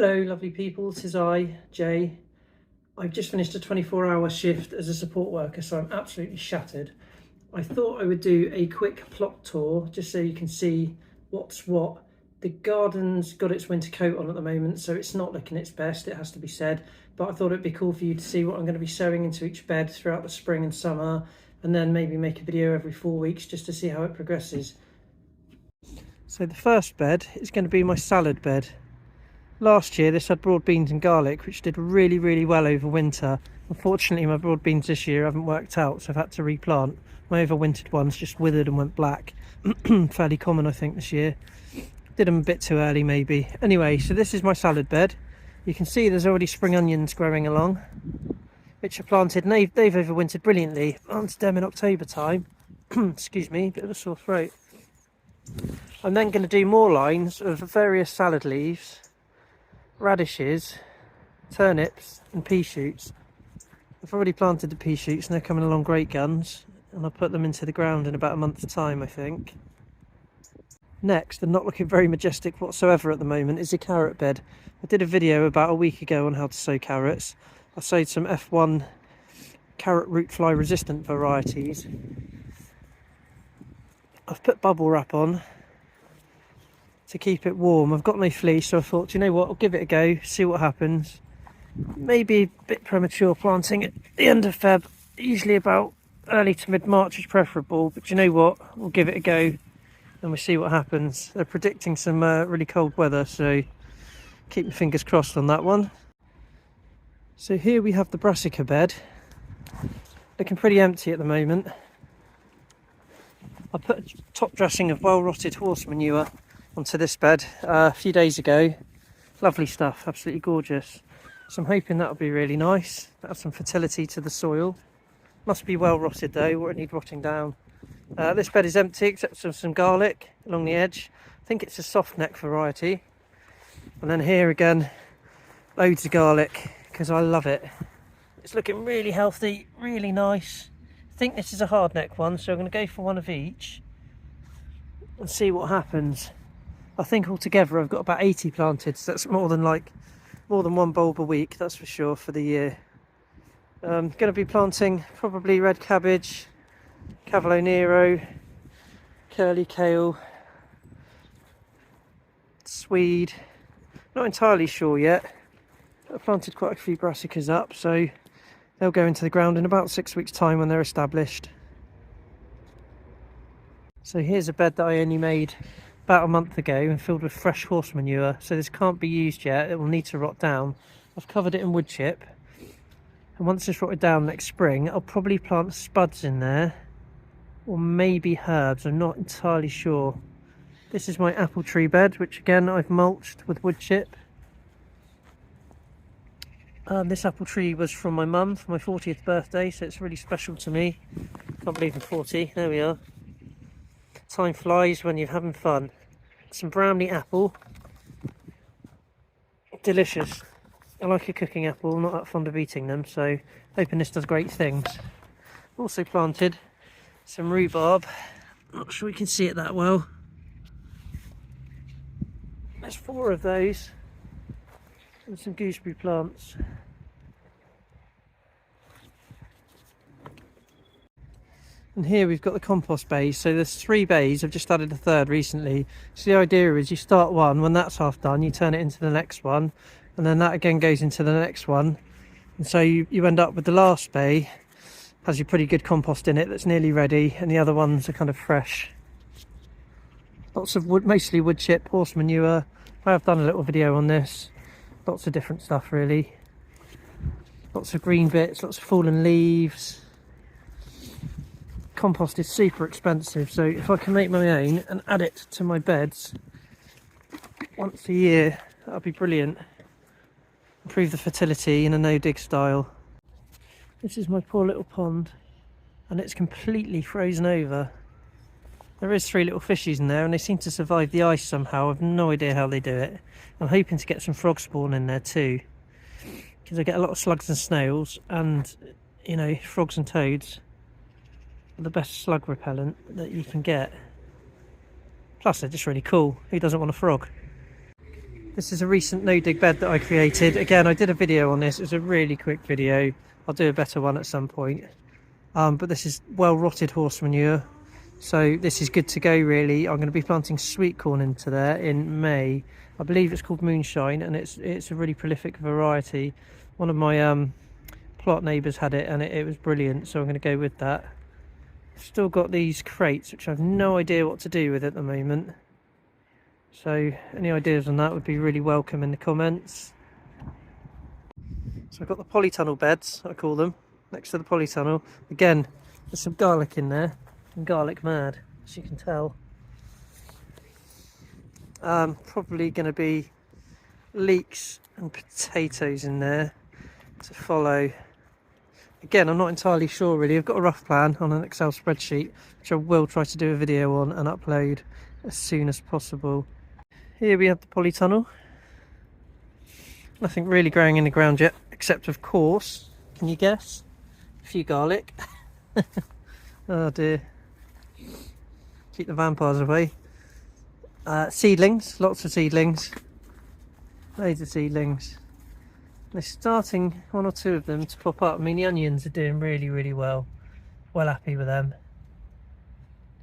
Hello lovely people, this is Jay. I've just finished a 24-hour shift as a support worker, so I'm absolutely shattered. I thought I would do a quick plot tour just so you can see what's what. The garden's got its winter coat on at the moment, so it's not looking its best, it has to be said, but I thought it'd be cool for you to see what I'm going to be sowing into each bed throughout the spring and summer, and then maybe make a video every 4 weeks just to see how it progresses. So the first bed is going to be my salad bed. Last year this had broad beans and garlic, which did really well over winter. Unfortunately my broad beans this year haven't worked out, so I've had to replant. My overwintered ones just withered and went black. Fairly common I think this year. Did them a bit too early maybe. Anyway, so this is my salad bed. You can see there's already spring onions growing along, which are planted, and they've overwintered brilliantly. Planted them in October time. Excuse me, bit of a sore throat. I'm then going to do more lines of various salad leaves, radishes, turnips and pea shoots. I've already planted the pea shoots and they're coming along great guns, and I'll put them into the ground in about a month's time I think. Next, and not looking very majestic whatsoever at the moment, is a carrot bed. I did a video about a week ago on how to sow carrots. I sowed some F1 carrot root fly resistant varieties. I've put bubble wrap on to keep it warm. I've got no fleece, so I thought, you know what, I'll give it a go, see what happens. Maybe a bit premature planting at the end of Feb, usually about early to mid-March is preferable, but you know what, we'll give it a go and we'll see what happens. They're predicting some really cold weather, so keep my fingers crossed on that one. So here we have the brassica bed, looking pretty empty at the moment. I put a top dressing of well-rotted horse manure onto this bed a few days ago. Lovely stuff, absolutely gorgeous. So I'm hoping that'll be really nice. That'll have some fertility to the soil. Must be well rotted though, won't need rotting down. This bed is empty except for some garlic along the edge. I think it's a soft neck variety. And then here again, loads of garlic because I love it. It's looking really healthy, really nice. I think this is a hard neck one, so I'm going to go for one of each and see what happens. I think altogether I've got about 80 planted, so that's more than one bulb a week, that's for sure, for the year. Going to be planting probably red cabbage, cavolo nero, curly kale, swede. Not entirely sure yet. I've planted quite a few brassicas up, so they'll go into the ground in about 6 weeks' time when they're established. So here's a bed that I only made about a month ago and filled with fresh horse manure, so this can't be used yet, it will need to rot down. I've covered it in wood chip, and once it's rotted down next spring I'll probably plant spuds in there, or maybe herbs, I'm not entirely sure. This is my apple tree bed, which again I've mulched with wood chip. This apple tree was from my mum for my 40th birthday, so it's really special to me. Can't believe I'm 40, there we are. Time flies when you're having fun. Some brownie apple, delicious. I like a cooking apple, not that fond of eating them, so hoping this does great things. Also planted some rhubarb, not sure you can see it that well. There's 4 of those, and some gooseberry plants. And here we've got the compost bays, so there's 3 bays, I've just added a third recently. So the idea is you start one, when that's half done you turn it into the next one, and then that again goes into the next one, and so you end up with the last bay has your pretty good compost in it that's nearly ready, and the other ones are kind of fresh. Lots of wood, mostly wood chip, horse manure. I have done a little video on this, lots of different stuff really, lots of green bits, lots of fallen leaves. Compost is super expensive, so if I can make my own and add it to my beds once a year, that'll be brilliant. Improve the fertility in a no-dig style. This is my poor little pond, and it's completely frozen over. There is 3 little fishies in there, and they seem to survive the ice somehow. I've no idea how they do it. I'm hoping to get some frog spawn in there too, because I get a lot of slugs and snails, and you know, frogs and toads. The best slug repellent that you can get. Plus they're just really cool. Who doesn't want a frog? This is a recent no-dig bed that I created. Again, I did a video on this. It was a really quick video. I'll do a better one at some point. But this is well-rotted horse manure. So this is good to go, really. I'm going to be planting sweet corn into there in May. I believe it's called Moonshine, and it's a really prolific variety. One of my plot neighbours had it, and it was brilliant, so I'm going to go with that. Still got these crates, which I have no idea what to do with at the moment. So any ideas on that would be really welcome in the comments. So I've got the polytunnel beds, I call them, next to the polytunnel. Again, there's some garlic in there. I'm garlic mad, as you can tell. Probably going to be leeks and potatoes in there to follow. Again, I'm not entirely sure really. I've got a rough plan on an Excel spreadsheet, which I will try to do a video on and upload as soon as possible. Here we have the polytunnel. Nothing really growing in the ground yet, except of course, can you guess? A few garlic. Oh dear. Keep the vampires away. Seedlings, lots of seedlings. Loads of seedlings. They're starting, one or two of them, to pop up. I mean, the onions are doing really, really well. Well happy with them.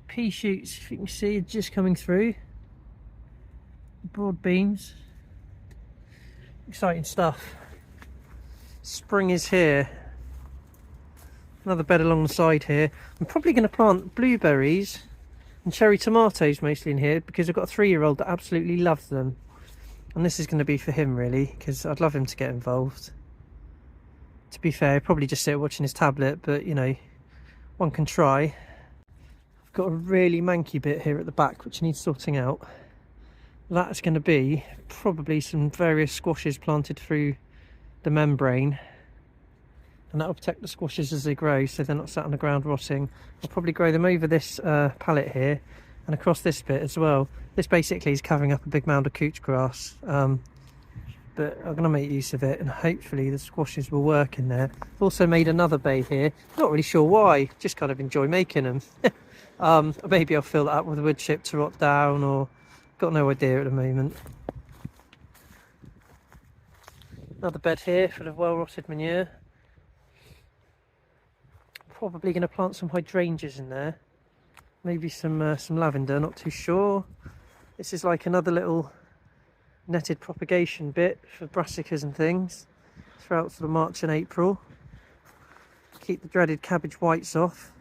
Pea shoots, if you can see, are just coming through. Broad beans. Exciting stuff. Spring is here. Another bed along the side here. I'm probably going to plant blueberries and cherry tomatoes mostly in here, because I've got a 3-year-old that absolutely loves them. And this is going to be for him really, because I'd love him to get involved. To be fair, he'd probably just sit watching his tablet, but you know, one can try. I've got a really manky bit here at the back which needs sorting out. That's going to be probably some various squashes planted through the membrane, and that will protect the squashes as they grow, so they're not sat on the ground rotting. I'll probably grow them over this pallet here and across this bit as well. This basically is covering up a big mound of couch grass, but I'm going to make use of it, and hopefully the squashes will work in there. I've also made another bay here, not really sure why, just kind of enjoy making them. Maybe I'll fill that up with a wood chip to rot down, or got no idea at the moment. Another bed here full of well-rotted manure. Probably going to plant some hydrangeas in there. Maybe some lavender, not too sure. This is like another little netted propagation bit for brassicas and things throughout sort of March and April. Keep the dreaded cabbage whites off.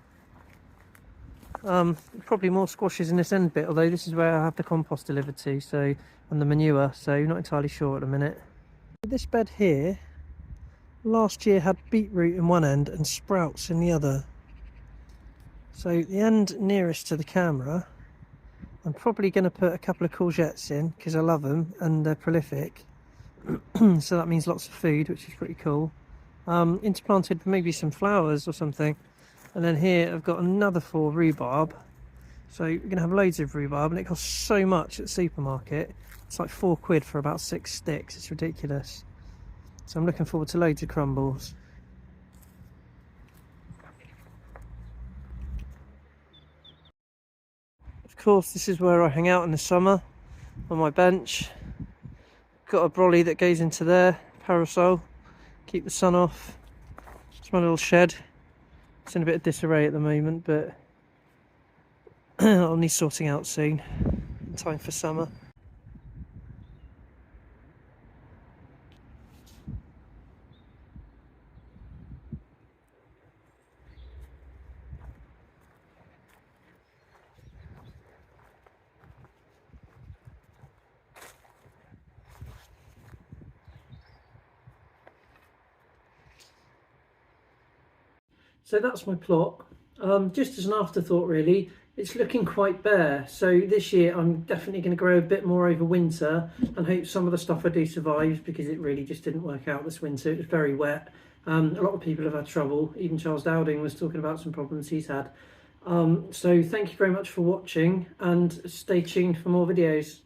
Probably more squashes in this end bit, although this is where I have the compost delivered to, so, and the manure, so not entirely sure at the minute. This bed here last year had beetroot in one end and sprouts in the other. So the end nearest to the camera, I'm probably going to put a couple of courgettes in because I love them and they're prolific. So that means lots of food, which is pretty cool. Interplanted maybe some flowers or something. And then here I've got another 4 rhubarb. So we're going to have loads of rhubarb, and it costs so much at the supermarket. It's like £4 for about 6 sticks. It's ridiculous. So I'm looking forward to loads of crumbles. Of course, this is where I hang out in the summer, on my bench. Got a brolly that goes into there, parasol, keep the sun off. It's my little shed. It's in a bit of disarray at the moment, but I'll need sorting out soon, in time for summer. So that's my plot. Just as an afterthought really, it's looking quite bare. So this year I'm definitely going to grow a bit more over winter and hope some of the stuff I do survives, because it really just didn't work out this winter. It was very wet. A lot of people have had trouble. Even Charles Dowding was talking about some problems he's had. So thank you very much for watching, and stay tuned for more videos.